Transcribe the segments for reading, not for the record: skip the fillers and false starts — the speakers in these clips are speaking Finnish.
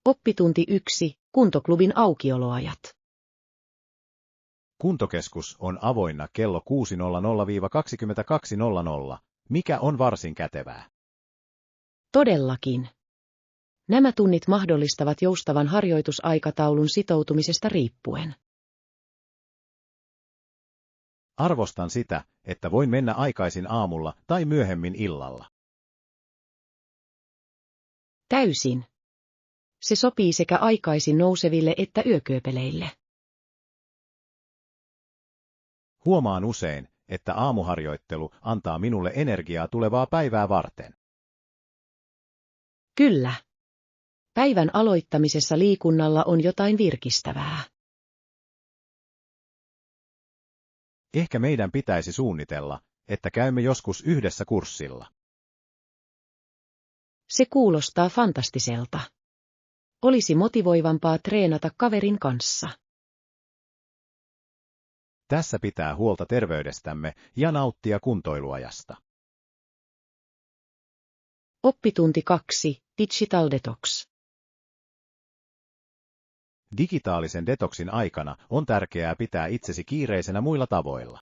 Oppitunti 1. Kuntoklubin aukioloajat. Kuntokeskus on avoinna kello 6.00–22.00, mikä on varsin kätevää. Todellakin. Nämä tunnit mahdollistavat joustavan harjoitusaikataulun sitoutumisesta riippuen. Arvostan sitä, että voin mennä aikaisin aamulla tai myöhemmin illalla. Täysin. Se sopii sekä aikaisin nouseville että yökyöpeleille. Huomaan usein, että aamuharjoittelu antaa minulle energiaa tulevaa päivää varten. Kyllä. Päivän aloittamisessa liikunnalla on jotain virkistävää. Ehkä meidän pitäisi suunnitella, että käymme joskus yhdessä kurssilla. Se kuulostaa fantastiselta. Olisi motivoivampaa treenata kaverin kanssa. Tässä pitää huolta terveydestämme ja nauttia kuntoiluajasta. Oppitunti 2. Digital Detox. Digitaalisen detoksin aikana on tärkeää pitää itsesi kiireisenä muilla tavoilla.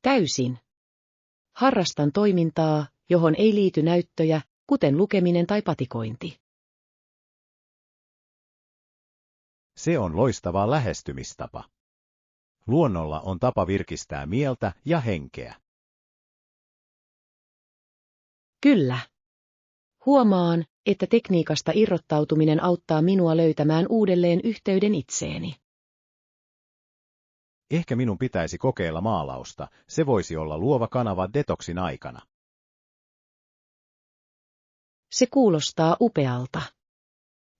Täysin. Harrastan toimintaa, johon ei liity näyttöjä, kuten lukeminen tai patikointi. Se on loistava lähestymistapa. Luonnolla on tapa virkistää mieltä ja henkeä. Kyllä. Huomaan, että tekniikasta irrottautuminen auttaa minua löytämään uudelleen yhteyden itseeni. Ehkä minun pitäisi kokeilla maalausta, se voisi olla luova kanava detoksin aikana. Se kuulostaa upealta.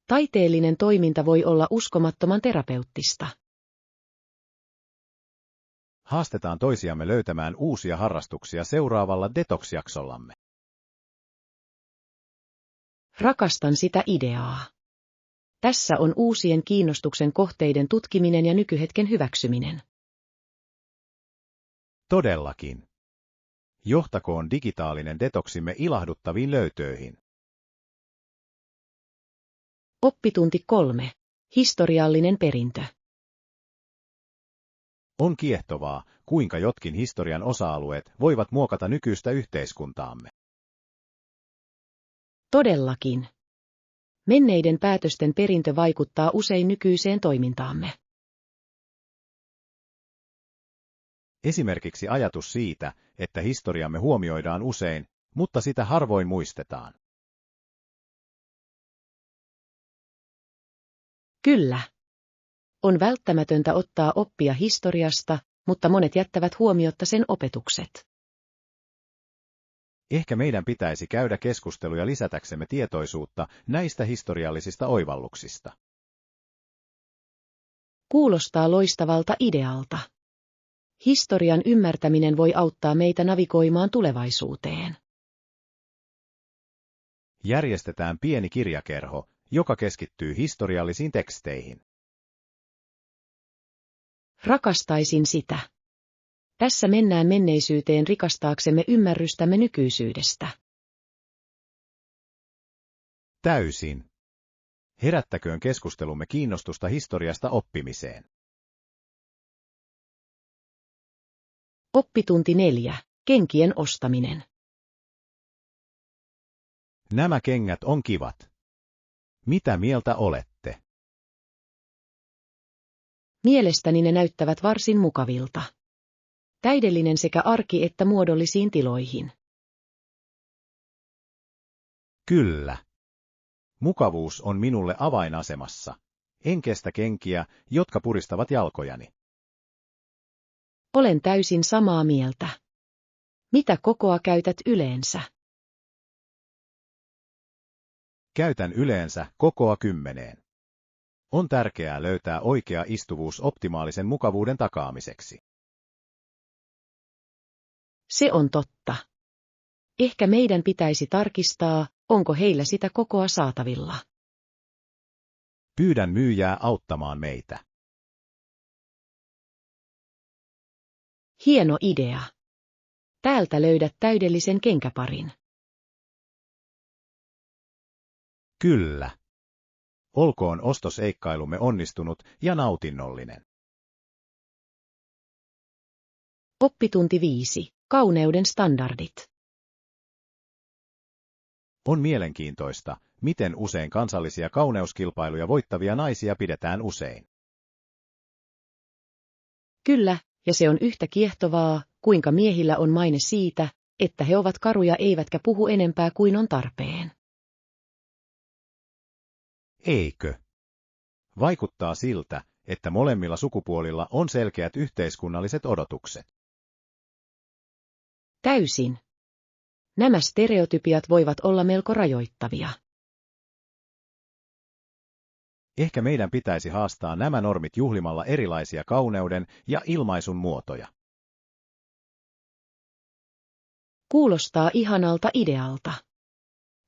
Taiteellinen toiminta voi olla uskomattoman terapeuttista. Haastetaan toisiamme löytämään uusia harrastuksia seuraavalla detox-jaksollamme. Rakastan sitä ideaa. Tässä on uusien kiinnostuksen kohteiden tutkiminen ja nykyhetken hyväksyminen. Todellakin. Johtakoon digitaalinen detoksimme ilahduttaviin löytöihin. Oppitunti 3. Historiallinen perintö. On kiehtovaa, kuinka jotkin historian osa-alueet voivat muokata nykyistä yhteiskuntaamme. Todellakin. Menneiden päätösten perintö vaikuttaa usein nykyiseen toimintaamme. Esimerkiksi ajatus siitä, että historiamme huomioidaan usein, mutta sitä harvoin muistetaan. Kyllä. On välttämätöntä ottaa oppia historiasta, mutta monet jättävät huomiotta sen opetukset. Ehkä meidän pitäisi käydä keskusteluja lisätäksemme tietoisuutta näistä historiallisista oivalluksista. Kuulostaa loistavalta idealta. Historian ymmärtäminen voi auttaa meitä navigoimaan tulevaisuuteen. Järjestetään pieni kirjakerho, joka keskittyy historiallisiin teksteihin. Rakastaisin sitä. Tässä mennään menneisyyteen rikastaaksemme ymmärrystämme nykyisyydestä. Täysin. Herättäköön keskustelumme kiinnostusta historiasta oppimiseen. Oppitunti 4. Kenkien ostaminen. Nämä kengät on kivat. Mitä mieltä olette? Mielestäni ne näyttävät varsin mukavilta. Täydellinen sekä arki- että muodollisiin tiloihin. Kyllä. Mukavuus on minulle avainasemassa. En kestä kenkiä, jotka puristavat jalkojani. Olen täysin samaa mieltä. Mitä kokoa käytät yleensä? Käytän yleensä kokoa 10. On tärkeää löytää oikea istuvuus optimaalisen mukavuuden takaamiseksi. Se on totta. Ehkä meidän pitäisi tarkistaa, onko heillä sitä kokoa saatavilla. Pyydän myyjää auttamaan meitä. Hieno idea. Täältä löydät täydellisen kenkäparin. Kyllä. Olkoon ostoseikkailumme onnistunut ja nautinnollinen. Oppitunti 5. Kauneuden standardit. On mielenkiintoista, miten usein kansallisia kauneuskilpailuja voittavia naisia pidetään usein. Kyllä, ja se on yhtä kiehtovaa, kuinka miehillä on maine siitä, että he ovat karuja eivätkä puhu enempää kuin on tarpeen. Eikö? Vaikuttaa siltä, että molemmilla sukupuolilla on selkeät yhteiskunnalliset odotukset. Täysin. Nämä stereotypiat voivat olla melko rajoittavia. Ehkä meidän pitäisi haastaa nämä normit juhlimalla erilaisia kauneuden ja ilmaisun muotoja. Kuulostaa ihanalta idealta.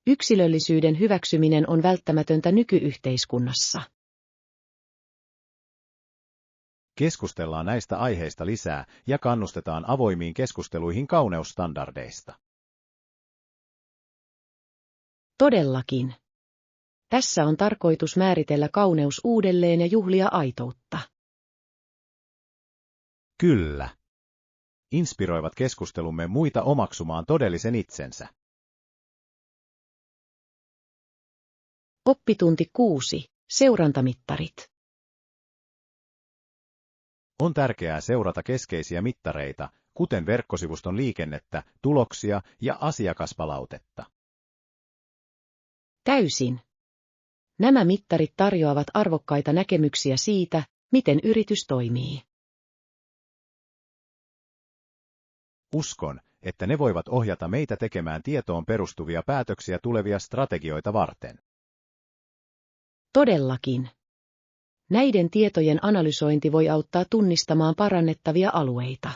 Yksilöllisyyden hyväksyminen on välttämätöntä nykyyhteiskunnassa. Keskustellaan näistä aiheista lisää ja kannustetaan avoimiin keskusteluihin kauneusstandardeista. Todellakin. Tässä on tarkoitus määritellä kauneus uudelleen ja juhlia aitoutta. Kyllä. Inspiroivat keskustelumme muita omaksumaan todellisen itsensä. Oppitunti 6. Seurantamittarit. On tärkeää seurata keskeisiä mittareita, kuten verkkosivuston liikennettä, tuloksia ja asiakaspalautetta. Täysin. Nämä mittarit tarjoavat arvokkaita näkemyksiä siitä, miten yritys toimii. Uskon, että ne voivat ohjata meitä tekemään tietoon perustuvia päätöksiä tulevia strategioita varten. Todellakin. Näiden tietojen analysointi voi auttaa tunnistamaan parannettavia alueita.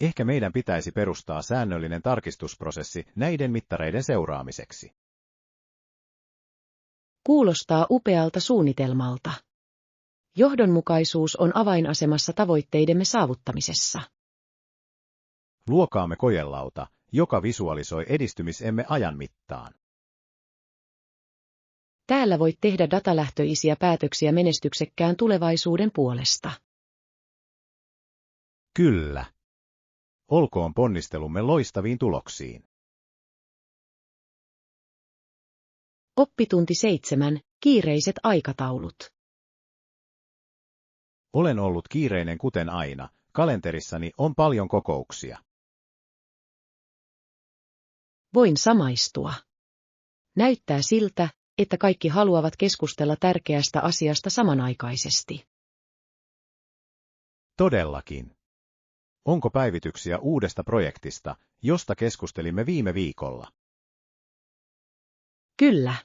Ehkä meidän pitäisi perustaa säännöllinen tarkistusprosessi näiden mittareiden seuraamiseksi. Kuulostaa upealta suunnitelmalta. Johdonmukaisuus on avainasemassa tavoitteidemme saavuttamisessa. Luokaamme kojelauta, joka visualisoi edistymisemme ajan mittaan. Täällä voit tehdä datalähtöisiä päätöksiä menestyksekkään tulevaisuuden puolesta. Kyllä. Olkoon ponnistelumme loistaviin tuloksiin. Oppitunti 7. Kiireiset aikataulut. Olen ollut kiireinen kuten aina, kalenterissani on paljon kokouksia. Voin samaistua. Näyttää siltä, että kaikki haluavat keskustella tärkeästä asiasta samanaikaisesti. Todellakin. Onko päivityksiä uudesta projektista, josta keskustelimme viime viikolla? Kyllä.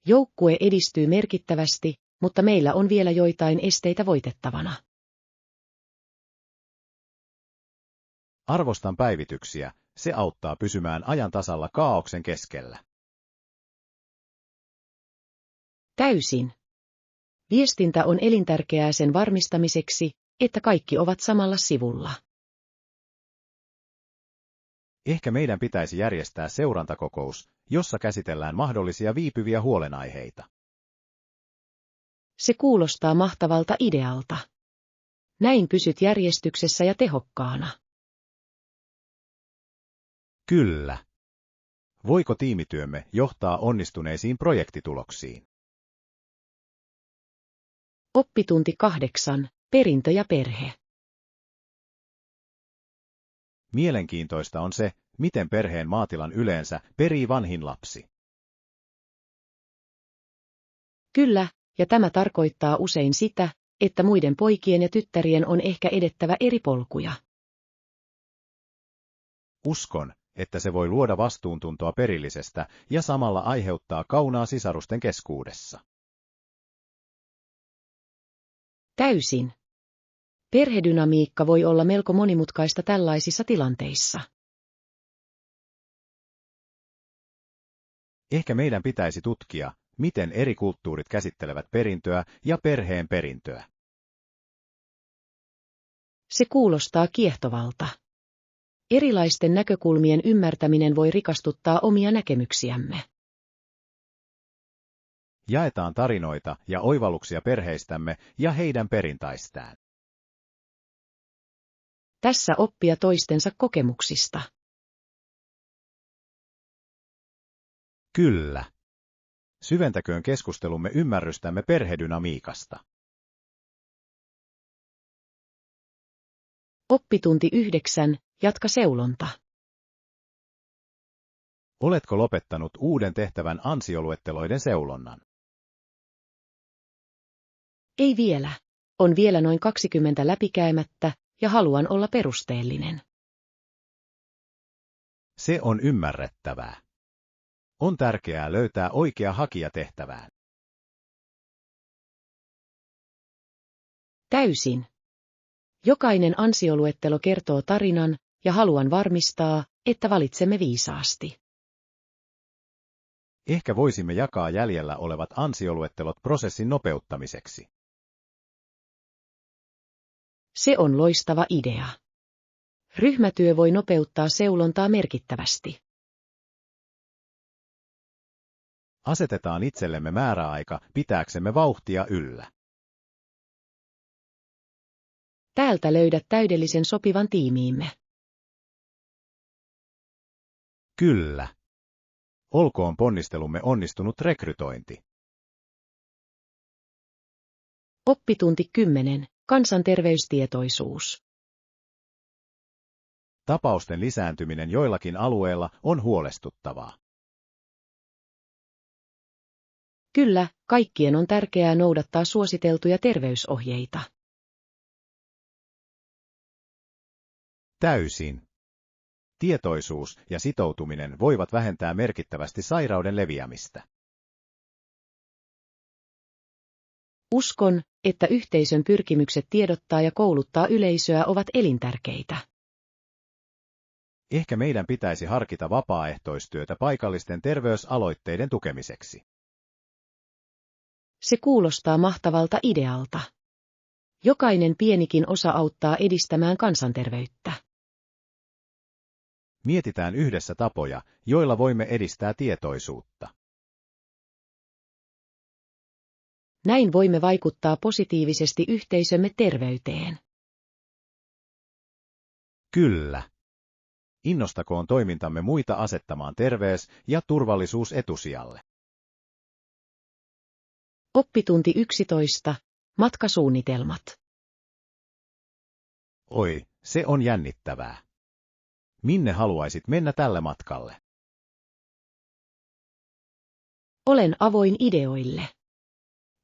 Joukkue edistyy merkittävästi, mutta meillä on vielä joitain esteitä voitettavana. Arvostan päivityksiä, se auttaa pysymään ajan tasalla kaaoksen keskellä. Täysin. Viestintä on elintärkeää sen varmistamiseksi, että kaikki ovat samalla sivulla. Ehkä meidän pitäisi järjestää seurantakokous, jossa käsitellään mahdollisia viipyviä huolenaiheita. Se kuulostaa mahtavalta idealta. Näin pysyt järjestyksessä ja tehokkaana. Kyllä. Voiko tiimityömme johtaa onnistuneisiin projektituloksiin? Oppitunti 8. Perintö ja perhe. Mielenkiintoista on se, miten perheen maatilan yleensä perii vanhin lapsi. Kyllä, ja tämä tarkoittaa usein sitä, että muiden poikien ja tyttärien on ehkä edettävä eri polkuja. Uskon, että se voi luoda vastuuntuntoa perillisestä ja samalla aiheuttaa kaunaa sisarusten keskuudessa. Täysin. Perhedynamiikka voi olla melko monimutkaista tällaisissa tilanteissa. Ehkä meidän pitäisi tutkia, miten eri kulttuurit käsittelevät perintöä ja perheen perintöä. Se kuulostaa kiehtovalta. Erilaisten näkökulmien ymmärtäminen voi rikastuttaa omia näkemyksiämme. Jaetaan tarinoita ja oivalluksia perheistämme ja heidän perintaistään. Tässä oppia toistensa kokemuksista. Kyllä. Syventäköön keskustelumme ymmärrystämme perhedynamiikasta. Oppitunti 9. Jatka seulonta. Oletko lopettanut uuden tehtävän ansioluetteloiden seulonnan? Ei vielä. On vielä noin 20 läpikäymättä ja haluan olla perusteellinen. Se on ymmärrettävää. On tärkeää löytää oikea hakija tehtävään. Täysin. Jokainen ansioluettelo kertoo tarinan ja haluan varmistaa, että valitsemme viisaasti. Ehkä voisimme jakaa jäljellä olevat ansioluettelot prosessin nopeuttamiseksi. Se on loistava idea. Ryhmätyö voi nopeuttaa seulontaa merkittävästi. Asetetaan itsellemme määräaika pitääksemme vauhtia yllä. Täältä löydät täydellisen sopivan tiimiimme. Kyllä. Olkoon ponnistelumme onnistunut rekrytointi. Oppitunti 10. Kansanterveystietoisuus. Tapausten lisääntyminen joillakin alueilla on huolestuttavaa. Kyllä, kaikkien on tärkeää noudattaa suositeltuja terveysohjeita. Täysin. Tietoisuus ja sitoutuminen voivat vähentää merkittävästi sairauden leviämistä. Uskon, että yhteisön pyrkimykset tiedottaa ja kouluttaa yleisöä ovat elintärkeitä. Ehkä meidän pitäisi harkita vapaaehtoistyötä paikallisten terveysaloitteiden tukemiseksi. Se kuulostaa mahtavalta idealta. Jokainen pienikin osa auttaa edistämään kansanterveyttä. Mietitään yhdessä tapoja, joilla voimme edistää tietoisuutta. Näin voimme vaikuttaa positiivisesti yhteisömme terveyteen. Kyllä. Innostakoon toimintamme muita asettamaan terveys ja turvallisuus etusijalle. Oppitunti 11. Matkasuunnitelmat. Oi, se on jännittävää. Minne haluaisit mennä tälle matkalle? Olen avoin ideoille.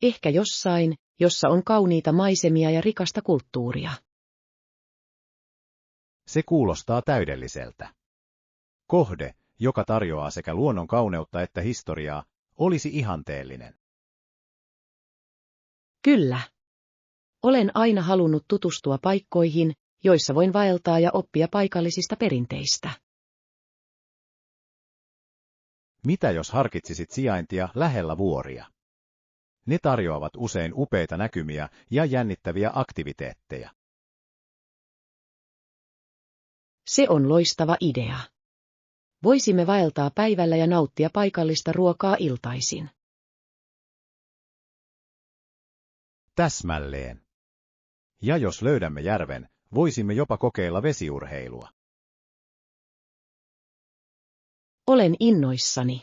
Ehkä jossain, jossa on kauniita maisemia ja rikasta kulttuuria. Se kuulostaa täydelliseltä. Kohde, joka tarjoaa sekä luonnon kauneutta että historiaa, olisi ihanteellinen. Kyllä. Olen aina halunnut tutustua paikkoihin, joissa voin vaeltaa ja oppia paikallisista perinteistä. Mitä jos harkitsisit sijaintia lähellä vuoria? Ne tarjoavat usein upeita näkymiä ja jännittäviä aktiviteetteja. Se on loistava idea. Voisimme vaeltaa päivällä ja nauttia paikallista ruokaa iltaisin. Täsmälleen. Ja jos löydämme järven, voisimme jopa kokeilla vesiurheilua. Olen innoissani.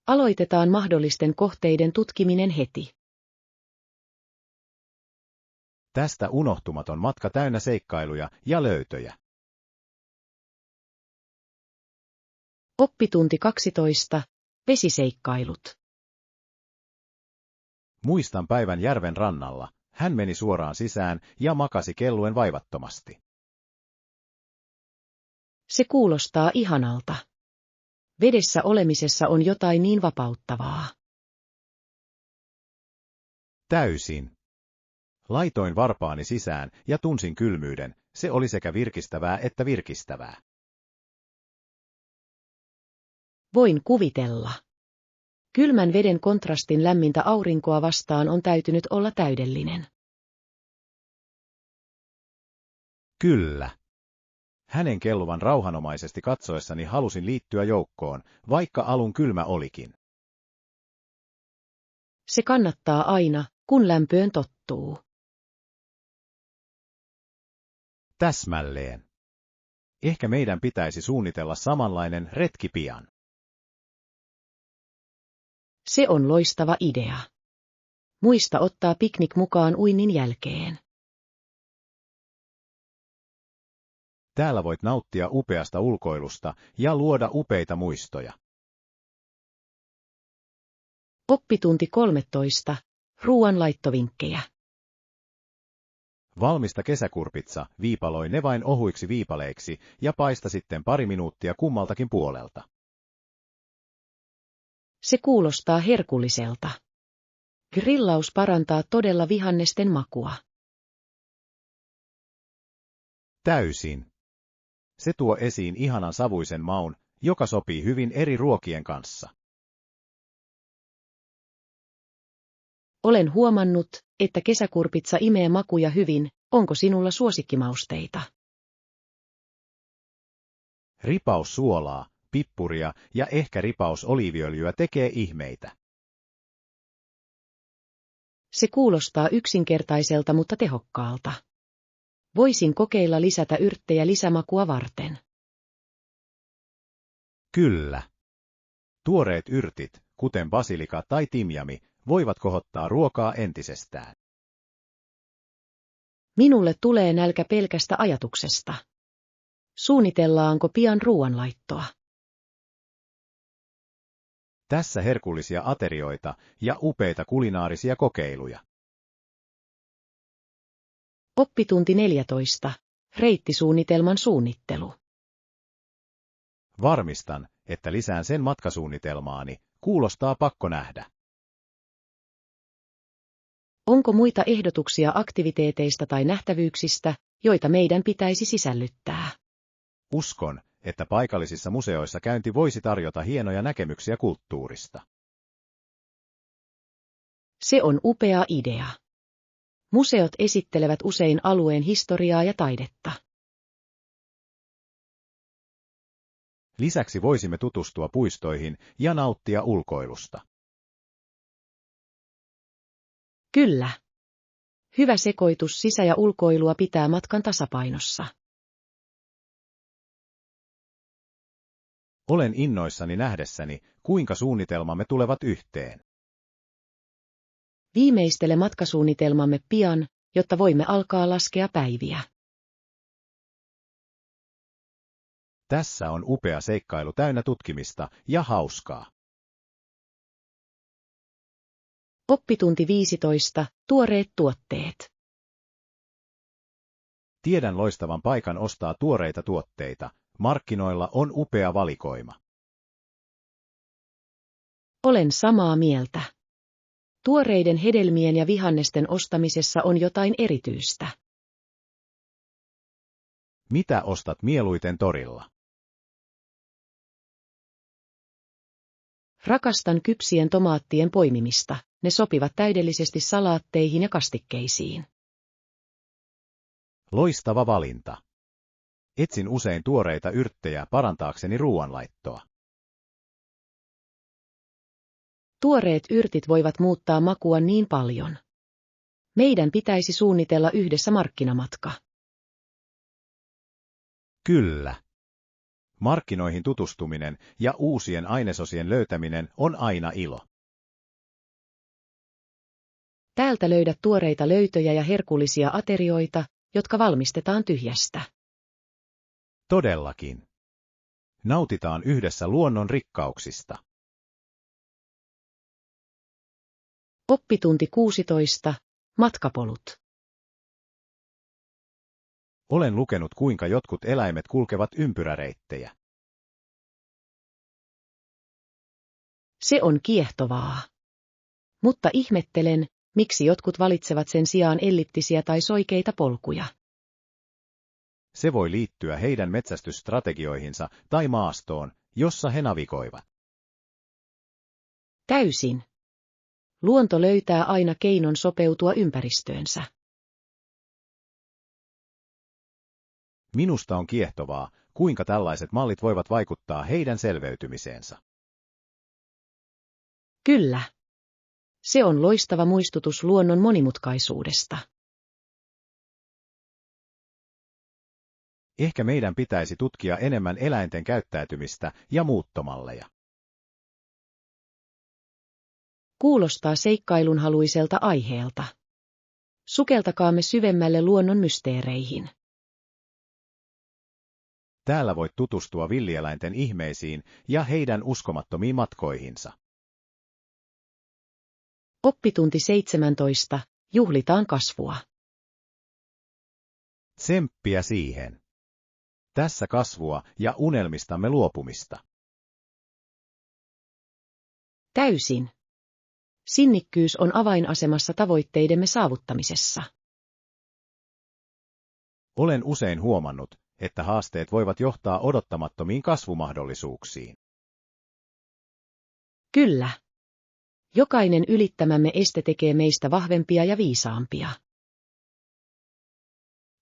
Aloitetaan mahdollisten kohteiden tutkiminen heti. Tästä unohtumaton matka täynnä seikkailuja ja löytöjä. Oppitunti 12. Vesiseikkailut. Muistan päivän järven rannalla. Hän meni suoraan sisään ja makasi kelluen vaivattomasti. Se kuulostaa ihanalta. Vedessä olemisessa on jotain niin vapauttavaa. Täysin. Laitoin varpaani sisään ja tunsin kylmyyden. Se oli sekä virkistävää että virkistävää. Voin kuvitella. Kylmän veden kontrastin lämmintä aurinkoa vastaan on täytynyt olla täydellinen. Kyllä. Hänen kelluvan rauhanomaisesti katsoessani halusin liittyä joukkoon, vaikka alun kylmä olikin. Se kannattaa aina, kun lämpöön tottuu. Täsmälleen. Ehkä meidän pitäisi suunnitella samanlainen retki pian. Se on loistava idea. Muista ottaa piknik mukaan uinnin jälkeen. Täällä voit nauttia upeasta ulkoilusta ja luoda upeita muistoja. Oppitunti 13. Ruoanlaittovinkkejä. Valmista kesäkurpitsa, viipaloi ne vain ohuiksi viipaleiksi ja paista sitten pari minuuttia kummaltakin puolelta. Se kuulostaa herkulliselta. Grillaus parantaa todella vihannesten makua. Täysin. Se tuo esiin ihanan savuisen maun, joka sopii hyvin eri ruokien kanssa. Olen huomannut, että kesäkurpitsa imee makuja hyvin. Onko sinulla suosikkimausteita? Ripaus suolaa, pippuria ja ehkä ripaus oliiviöljyä tekee ihmeitä. Se kuulostaa yksinkertaiselta, mutta tehokkaalta. Voisin kokeilla lisätä yrttejä lisämakua varten. Kyllä. Tuoreet yrtit, kuten basilika tai timjami, voivat kohottaa ruokaa entisestään. Minulle tulee nälkä pelkästä ajatuksesta. Suunnitellaanko pian ruoanlaittoa? Tässä herkullisia aterioita ja upeita kulinaarisia kokeiluja. Oppitunti 14. Reittisuunnitelman suunnittelu. Varmistan, että lisään sen matkasuunnitelmaani, kuulostaa pakko nähdä. Onko muita ehdotuksia aktiviteeteista tai nähtävyyksistä, joita meidän pitäisi sisällyttää? Uskon, että paikallisissa museoissa käynti voisi tarjota hienoja näkemyksiä kulttuurista. Se on upea idea. Museot esittelevät usein alueen historiaa ja taidetta. Lisäksi voisimme tutustua puistoihin ja nauttia ulkoilusta. Kyllä. Hyvä sekoitus sisä- ja ulkoilua pitää matkan tasapainossa. Olen innoissani nähdessäni, kuinka suunnitelmamme tulevat yhteen. Viimeistele matkasuunnitelmamme pian, jotta voimme alkaa laskea päiviä. Tässä on upea seikkailu täynnä tutkimista ja hauskaa. Oppitunti 15. Tuoreet tuotteet. Tiedän loistavan paikan ostaa tuoreita tuotteita. Markkinoilla on upea valikoima. Olen samaa mieltä. Tuoreiden hedelmien ja vihannesten ostamisessa on jotain erityistä. Mitä ostat mieluiten torilla? Rakastan kypsien tomaattien poimimista, ne sopivat täydellisesti salaatteihin ja kastikkeisiin. Loistava valinta. Etsin usein tuoreita yrttejä parantaakseni ruoanlaittoa. Tuoreet yrtit voivat muuttaa makua niin paljon. Meidän pitäisi suunnitella yhdessä markkinamatka. Kyllä. Markkinoihin tutustuminen ja uusien ainesosien löytäminen on aina ilo. Täältä löydät tuoreita löytöjä ja herkullisia aterioita, jotka valmistetaan tyhjästä. Todellakin. Nautitaan yhdessä luonnon rikkauksista. Oppitunti 16. Matkapolut. Olen lukenut, kuinka jotkut eläimet kulkevat ympyräreittejä. Se on kiehtovaa. Mutta ihmettelen, miksi jotkut valitsevat sen sijaan elliptisiä tai soikeita polkuja. Se voi liittyä heidän metsästysstrategioihinsa tai maastoon, jossa he navigoivat. Täysin. Luonto löytää aina keinon sopeutua ympäristöönsä. Minusta on kiehtovaa, kuinka tällaiset mallit voivat vaikuttaa heidän selveytymiseensä. Kyllä. Se on loistava muistutus luonnon monimutkaisuudesta. Ehkä meidän pitäisi tutkia enemmän eläinten käyttäytymistä ja muuttomalleja. Kuulostaa seikkailunhaluiselta aiheelta. Sukeltakaamme syvemmälle luonnon mysteereihin. Täällä voit tutustua villieläinten ihmeisiin ja heidän uskomattomiin matkoihinsa. Oppitunti 17. Juhlitaan kasvua. Tsemppiä siihen. Tässä kasvua ja unelmistamme luopumista. Täysin. Sinnikkyys on avainasemassa tavoitteidemme saavuttamisessa. Olen usein huomannut, että haasteet voivat johtaa odottamattomiin kasvumahdollisuuksiin. Kyllä. Jokainen ylittämämme este tekee meistä vahvempia ja viisaampia.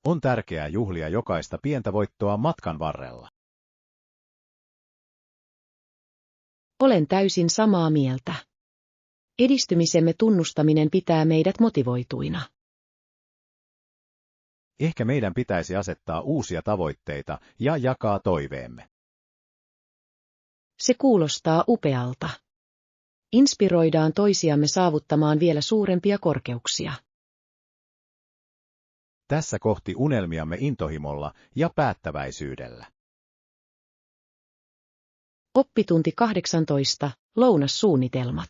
On tärkeää juhlia jokaista pientä voittoa matkan varrella. Olen täysin samaa mieltä. Edistymisemme tunnustaminen pitää meidät motivoituina. Ehkä meidän pitäisi asettaa uusia tavoitteita ja jakaa toiveemme. Se kuulostaa upealta. Inspiroidaan toisiamme saavuttamaan vielä suurempia korkeuksia. Tässä kohti unelmiamme intohimolla ja päättäväisyydellä. Oppitunti 18. Lounassuunnitelmat.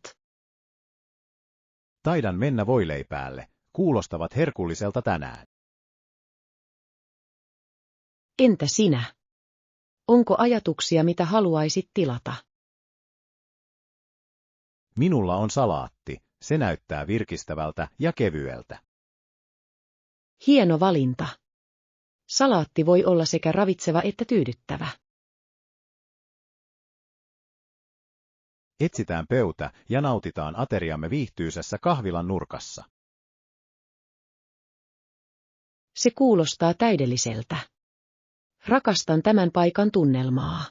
Taidan mennä voileipäälle, kuulostavat herkulliselta tänään. Entä sinä? Onko ajatuksia, mitä haluaisit tilata? Minulla on salaatti, se näyttää virkistävältä ja kevyeltä. Hieno valinta. Salaatti voi olla sekä ravitseva että tyydyttävä. Etsitään pöytä ja nautitaan ateriamme viihtyisässä kahvilan nurkassa. Se kuulostaa täydelliseltä. Rakastan tämän paikan tunnelmaa.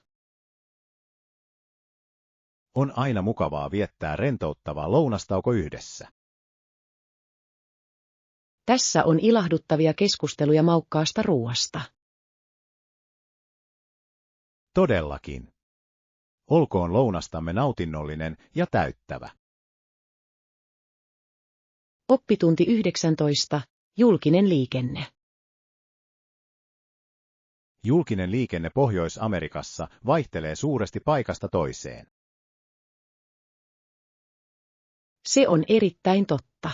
On aina mukavaa viettää rentouttava lounastauko yhdessä. Tässä on ilahduttavia keskusteluja maukkaasta ruuasta. Todellakin. Olkoon lounastamme nautinnollinen ja täyttävä. Oppitunti 19. Julkinen liikenne. Julkinen liikenne Pohjois-Amerikassa vaihtelee suuresti paikasta toiseen. Se on erittäin totta.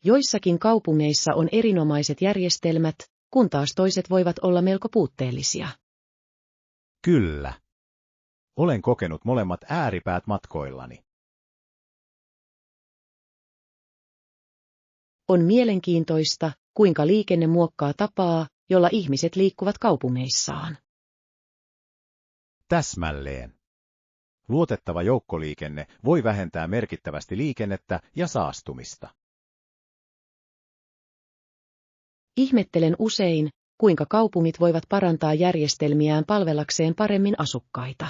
Joissakin kaupungeissa on erinomaiset järjestelmät, kun taas toiset voivat olla melko puutteellisia. Kyllä. Olen kokenut molemmat ääripäät matkoillani. On mielenkiintoista, kuinka liikenne muokkaa tapaa, jolla ihmiset liikkuvat kaupungeissaan. Täsmälleen. Luotettava joukkoliikenne voi vähentää merkittävästi liikennettä ja saastumista. Ihmettelen usein, kuinka kaupungit voivat parantaa järjestelmiään palvellakseen paremmin asukkaita.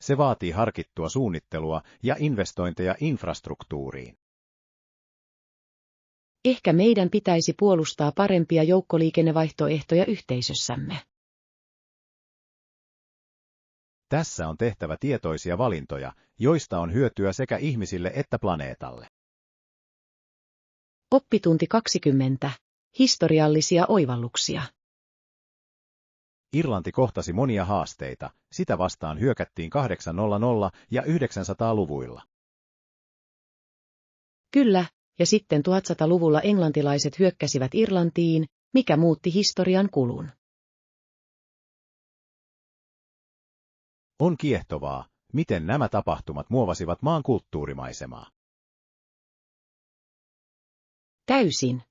Se vaatii harkittua suunnittelua ja investointeja infrastruktuuriin. Ehkä meidän pitäisi puolustaa parempia joukkoliikennevaihtoehtoja yhteisössämme. Tässä on tehtävä tietoisia valintoja, joista on hyötyä sekä ihmisille että planeetalle. Oppitunti 20. Historiallisia oivalluksia. Irlanti kohtasi monia haasteita, sitä vastaan hyökättiin 800- ja 900-luvuilla. Kyllä, ja sitten 1100-luvulla englantilaiset hyökkäsivät Irlantiin, mikä muutti historian kulun. On kiehtovaa, miten nämä tapahtumat muovasivat maan kulttuurimaisemaa. Täysin.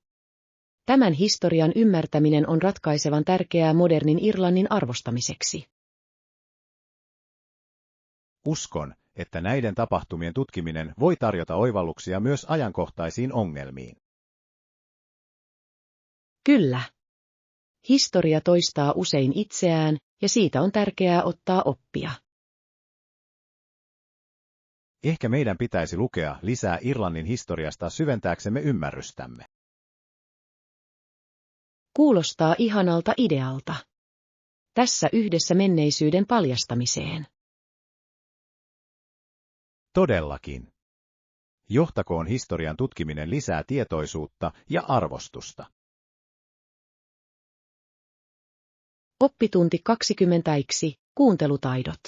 Tämän historian ymmärtäminen on ratkaisevan tärkeää modernin Irlannin arvostamiseksi. Uskon, että näiden tapahtumien tutkiminen voi tarjota oivalluksia myös ajankohtaisiin ongelmiin. Kyllä. Historia toistaa usein itseään, ja siitä on tärkeää ottaa oppia. Ehkä meidän pitäisi lukea lisää Irlannin historiasta syventääksemme ymmärrystämme. Kuulostaa ihanalta idealta. Tässä yhdessä menneisyyden paljastamiseen. Todellakin. Johtakoon historian tutkiminen lisää tietoisuutta ja arvostusta. Oppitunti 20. Kuuntelutaidot.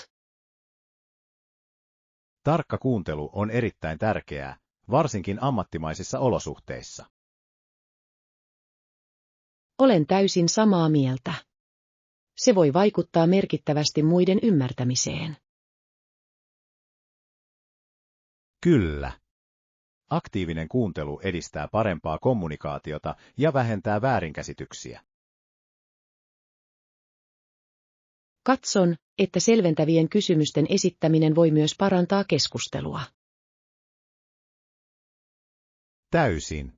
Tarkka kuuntelu on erittäin tärkeää, varsinkin ammattimaisissa olosuhteissa. Olen täysin samaa mieltä. Se voi vaikuttaa merkittävästi muiden ymmärtämiseen. Kyllä. Aktiivinen kuuntelu edistää parempaa kommunikaatiota ja vähentää väärinkäsityksiä. Katson, että selventävien kysymysten esittäminen voi myös parantaa keskustelua. Täysin.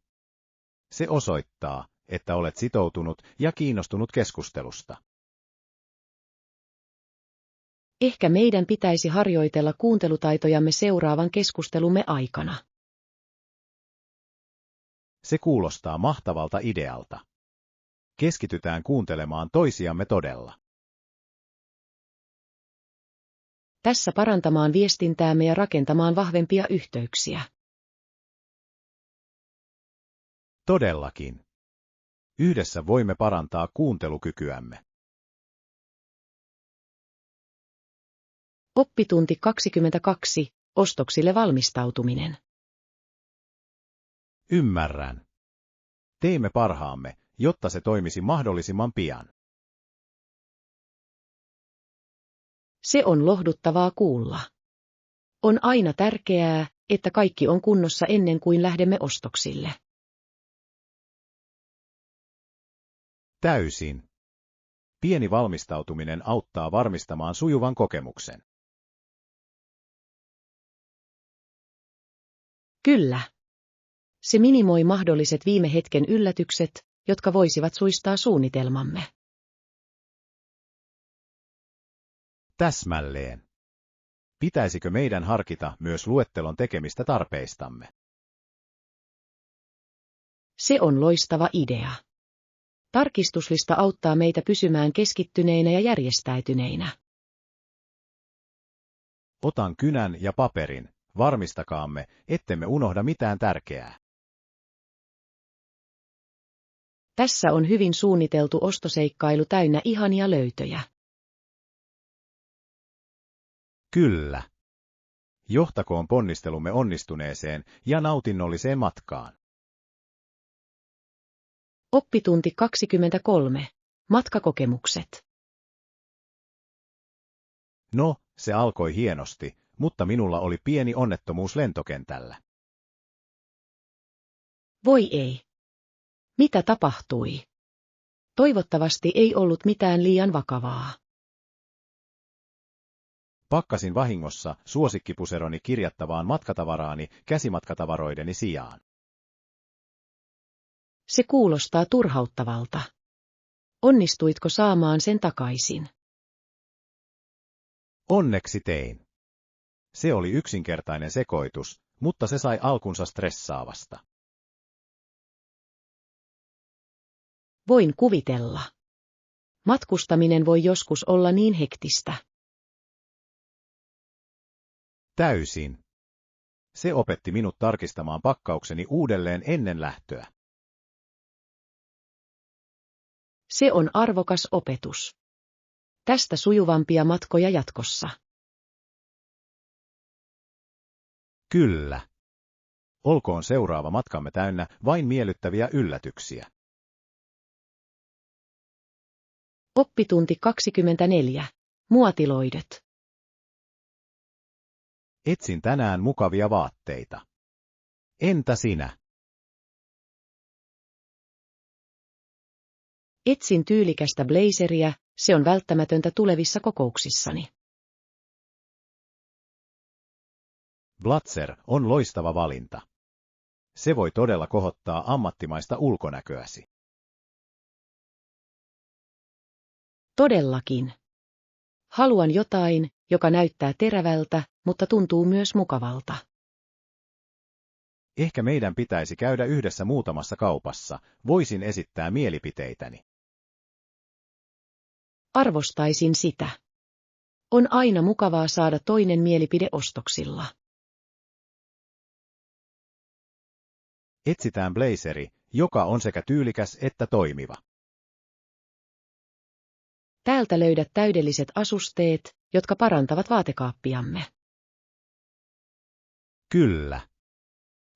Se osoittaa, että olet sitoutunut ja kiinnostunut keskustelusta. Ehkä meidän pitäisi harjoitella kuuntelutaitojamme seuraavan keskustelumme aikana. Se kuulostaa mahtavalta idealta. Keskitytään kuuntelemaan toisiamme todella. Tässä parantamaan viestintäämme ja rakentamaan vahvempia yhteyksiä. Todellakin. Yhdessä voimme parantaa kuuntelukykyämme. Oppitunti 22. Ostoksille valmistautuminen. Ymmärrän. Teimme parhaamme, jotta se toimisi mahdollisimman pian. Se on lohduttavaa kuulla. On aina tärkeää, että kaikki on kunnossa ennen kuin lähdemme ostoksille. Täysin. Pieni valmistautuminen auttaa varmistamaan sujuvan kokemuksen. Kyllä. Se minimoi mahdolliset viime hetken yllätykset, jotka voisivat suistaa suunnitelmamme. Täsmälleen. Pitäisikö meidän harkita myös luettelon tekemistä tarpeistamme? Se on loistava idea. Tarkistuslista auttaa meitä pysymään keskittyneinä ja järjestäytyneinä. Otan kynän ja paperin, varmistakaamme, ettemme unohda mitään tärkeää. Tässä on hyvin suunniteltu ostoseikkailu täynnä ihania löytöjä. Kyllä. Johtakoon ponnistelumme onnistuneeseen ja nautinnolliseen matkaan. Oppitunti 23. Matkakokemukset. No, se alkoi hienosti, mutta minulla oli pieni onnettomuus lentokentällä. Voi ei. Mitä tapahtui? Toivottavasti ei ollut mitään liian vakavaa. Pakkasin vahingossa suosikkipuseroni kirjattavaan matkatavaraani käsimatkatavaroideni sijaan. Se kuulostaa turhauttavalta. Onnistuitko saamaan sen takaisin? Onneksi tein. Se oli yksinkertainen sekoitus, mutta se sai alkunsa stressaavasta. Voin kuvitella. Matkustaminen voi joskus olla niin hektistä. Täysin. Se opetti minut tarkistamaan pakkaukseni uudelleen ennen lähtöä. Se on arvokas opetus. Tästä sujuvampia matkoja jatkossa. Kyllä. Olkoon seuraava matkamme täynnä vain miellyttäviä yllätyksiä. Oppitunti 24. Muotiloidet. Etsin tänään mukavia vaatteita. Entä sinä? Etsin tyylikästä blazeria, se on välttämätöntä tulevissa kokouksissani. Blazer on loistava valinta. Se voi todella kohottaa ammattimaista ulkonäköäsi. Todellakin. Haluan jotain, joka näyttää terävältä, mutta tuntuu myös mukavalta. Ehkä meidän pitäisi käydä yhdessä muutamassa kaupassa, voisin esittää mielipiteitäni. Arvostaisin sitä. On aina mukavaa saada toinen mielipide ostoksilla. Etsitään blazeri, joka on sekä tyylikäs että toimiva. Täältä löydät täydelliset asusteet, jotka parantavat vaatekaappiamme. Kyllä.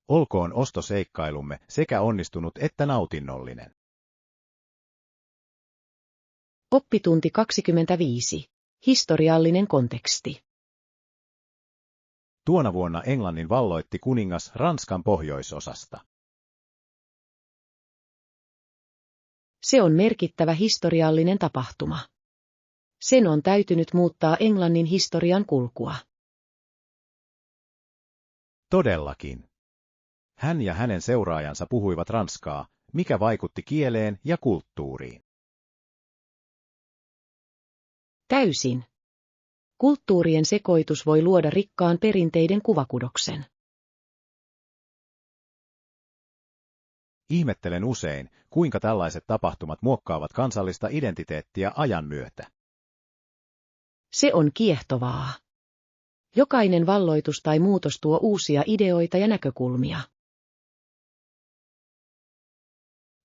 Olkoon ostoseikkailumme sekä onnistunut että nautinnollinen. Oppitunti 25. Historiallinen konteksti. Tuona vuonna Englannin valloitti kuningas Ranskan pohjoisosasta. Se on merkittävä historiallinen tapahtuma. Sen on täytynyt muuttaa Englannin historian kulkua. Todellakin. Hän ja hänen seuraajansa puhuivat ranskaa, mikä vaikutti kieleen ja kulttuuriin. Täysin. Kulttuurien sekoitus voi luoda rikkaan perinteiden kuvakudoksen. Ihmettelen usein, kuinka tällaiset tapahtumat muokkaavat kansallista identiteettiä ajan myötä. Se on kiehtovaa. Jokainen valloitus tai muutos tuo uusia ideoita ja näkökulmia.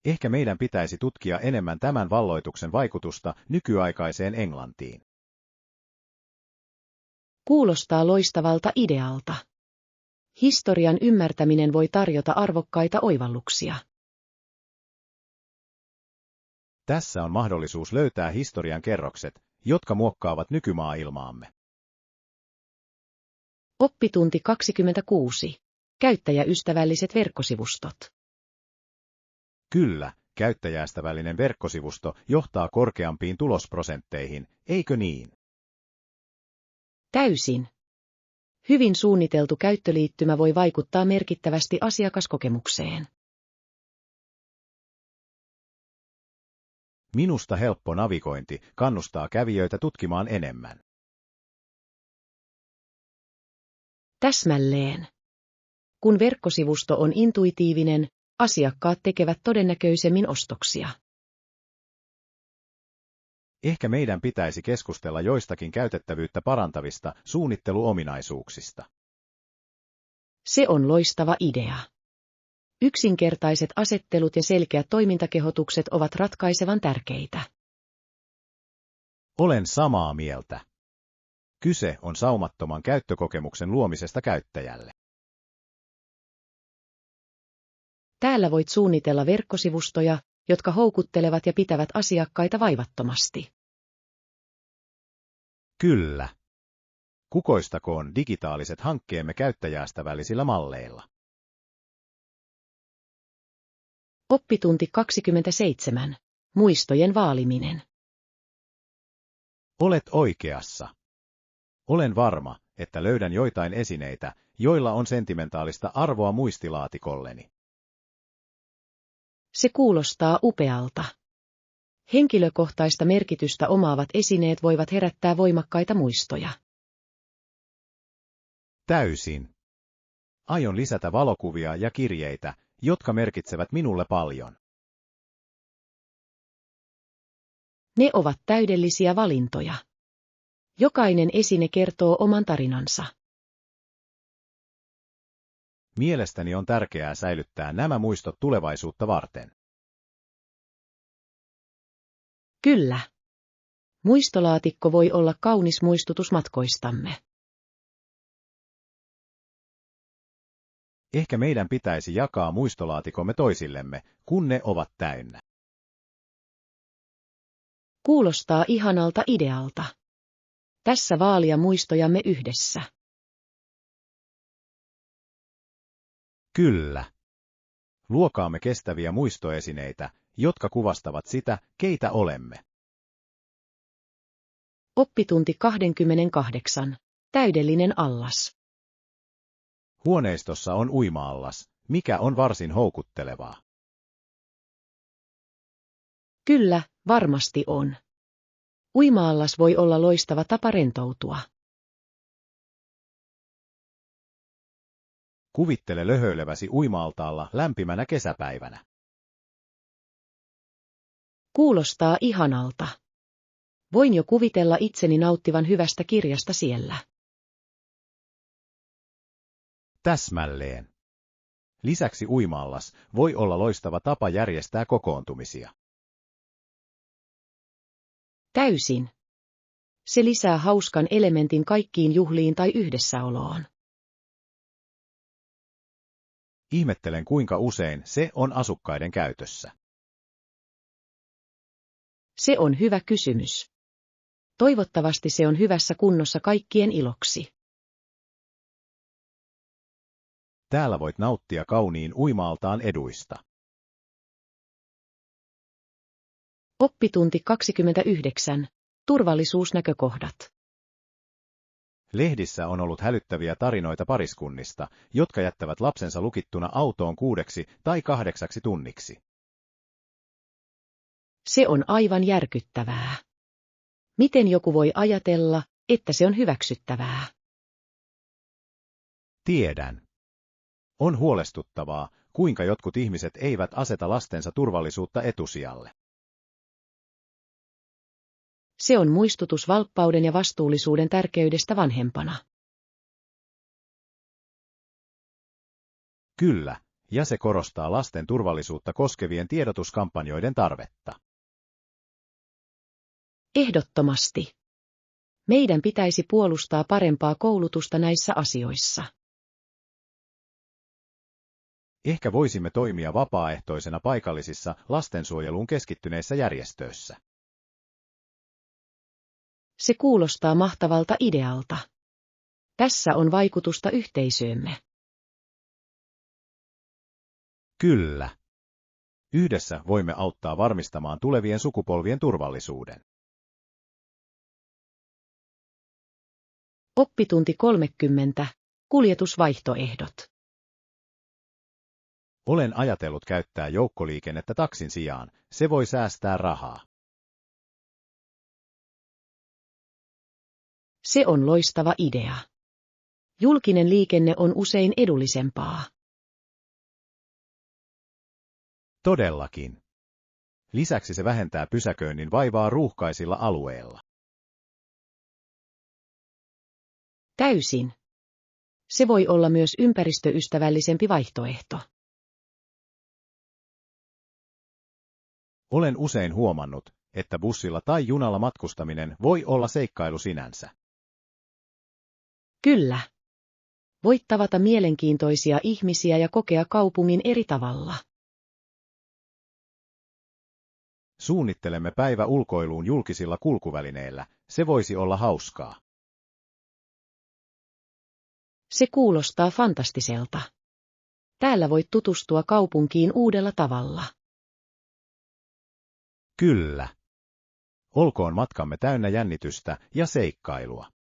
Ehkä meidän pitäisi tutkia enemmän tämän valloituksen vaikutusta nykyaikaiseen Englantiin. Kuulostaa loistavalta idealta. Historian ymmärtäminen voi tarjota arvokkaita oivalluksia. Tässä on mahdollisuus löytää historian kerrokset, jotka muokkaavat nykymaailmaamme. Oppitunti 26. Käyttäjäystävälliset verkkosivustot. Kyllä, käyttäjäystävällinen verkkosivusto johtaa korkeampiin tulosprosentteihin, eikö niin? Täysin. Hyvin suunniteltu käyttöliittymä voi vaikuttaa merkittävästi asiakaskokemukseen. Minusta helppo navigointi kannustaa kävijöitä tutkimaan enemmän. Täsmälleen. Kun verkkosivusto on intuitiivinen, asiakkaat tekevät todennäköisemmin ostoksia. Ehkä meidän pitäisi keskustella joistakin käytettävyyttä parantavista suunnitteluominaisuuksista. Se on loistava idea. Yksinkertaiset asettelut ja selkeät toimintakehotukset ovat ratkaisevan tärkeitä. Olen samaa mieltä. Kyse on saumattoman käyttökokemuksen luomisesta käyttäjälle. Täällä voit suunnitella verkkosivustoja, jotka houkuttelevat ja pitävät asiakkaita vaivattomasti. Kyllä. Kukoistakoon digitaaliset hankkeemme käyttäjäystävällisillä malleilla. Oppitunti 27. Muistojen vaaliminen. Olet oikeassa. Olen varma, että löydän joitain esineitä, joilla on sentimentaalista arvoa muistilaatikolleni. Se kuulostaa upealta. Henkilökohtaista merkitystä omaavat esineet voivat herättää voimakkaita muistoja. Täysin. Aion lisätä valokuvia ja kirjeitä, jotka merkitsevät minulle paljon. Ne ovat täydellisiä valintoja. Jokainen esine kertoo oman tarinansa. Mielestäni on tärkeää säilyttää nämä muistot tulevaisuutta varten. Kyllä. Muistolaatikko voi olla kaunis muistutus matkoistamme. Ehkä meidän pitäisi jakaa muistolaatikomme toisillemme, kun ne ovat täynnä. Kuulostaa ihanalta idealta. Tässä vaalia muistojamme yhdessä. Kyllä. Luokaamme kestäviä muistoesineitä, jotka kuvastavat sitä, keitä olemme. Oppitunti 28. Täydellinen allas. Huoneistossa on uima-allas, mikä on varsin houkuttelevaa. Kyllä, varmasti on. Uima-allas voi olla loistava tapa rentoutua. Kuvittele löhöileväsi uima-altaalla lämpimänä kesäpäivänä. Kuulostaa ihanalta. Voin jo kuvitella itseni nauttivan hyvästä kirjasta siellä. Täsmälleen. Lisäksi uima-allas voi olla loistava tapa järjestää kokoontumisia. Täysin. Se lisää hauskan elementin kaikkiin juhliin tai yhdessäoloon. Ihmettelen, kuinka usein se on asukkaiden käytössä. Se on hyvä kysymys. Toivottavasti se on hyvässä kunnossa kaikkien iloksi. Täällä voit nauttia kauniin uima-altaan eduista. Oppitunti 29. Turvallisuusnäkökohdat. Lehdissä on ollut hälyttäviä tarinoita pariskunnista, jotka jättävät lapsensa lukittuna autoon 6 tai 8 tunniksi. Se on aivan järkyttävää. Miten joku voi ajatella, että se on hyväksyttävää? Tiedän. On huolestuttavaa, kuinka jotkut ihmiset eivät aseta lastensa turvallisuutta etusijalle. Se on muistutus valppauden ja vastuullisuuden tärkeydestä vanhempana. Kyllä, ja se korostaa lasten turvallisuutta koskevien tiedotuskampanjoiden tarvetta. Ehdottomasti. Meidän pitäisi puolustaa parempaa koulutusta näissä asioissa. Ehkä voisimme toimia vapaaehtoisena paikallisissa lastensuojeluun keskittyneissä järjestöissä. Se kuulostaa mahtavalta idealta. Tässä on vaikutusta yhteisöömme. Kyllä. Yhdessä voimme auttaa varmistamaan tulevien sukupolvien turvallisuuden. Oppitunti 30. Kuljetusvaihtoehdot. Olen ajatellut käyttää joukkoliikennettä taksin sijaan, se voi säästää rahaa. Se on loistava idea. Julkinen liikenne on usein edullisempaa. Todellakin. Lisäksi se vähentää pysäköinnin vaivaa ruuhkaisilla alueilla. Täysin. Se voi olla myös ympäristöystävällisempi vaihtoehto. Olen usein huomannut, että bussilla tai junalla matkustaminen voi olla seikkailu sinänsä. Kyllä. Voit tavata mielenkiintoisia ihmisiä ja kokea kaupungin eri tavalla. Suunnittelemme päiväulkoiluun julkisilla kulkuvälineillä, se voisi olla hauskaa. Se kuulostaa fantastiselta. Täällä voit tutustua kaupunkiin uudella tavalla. Kyllä. Olkoon matkamme täynnä jännitystä ja seikkailua.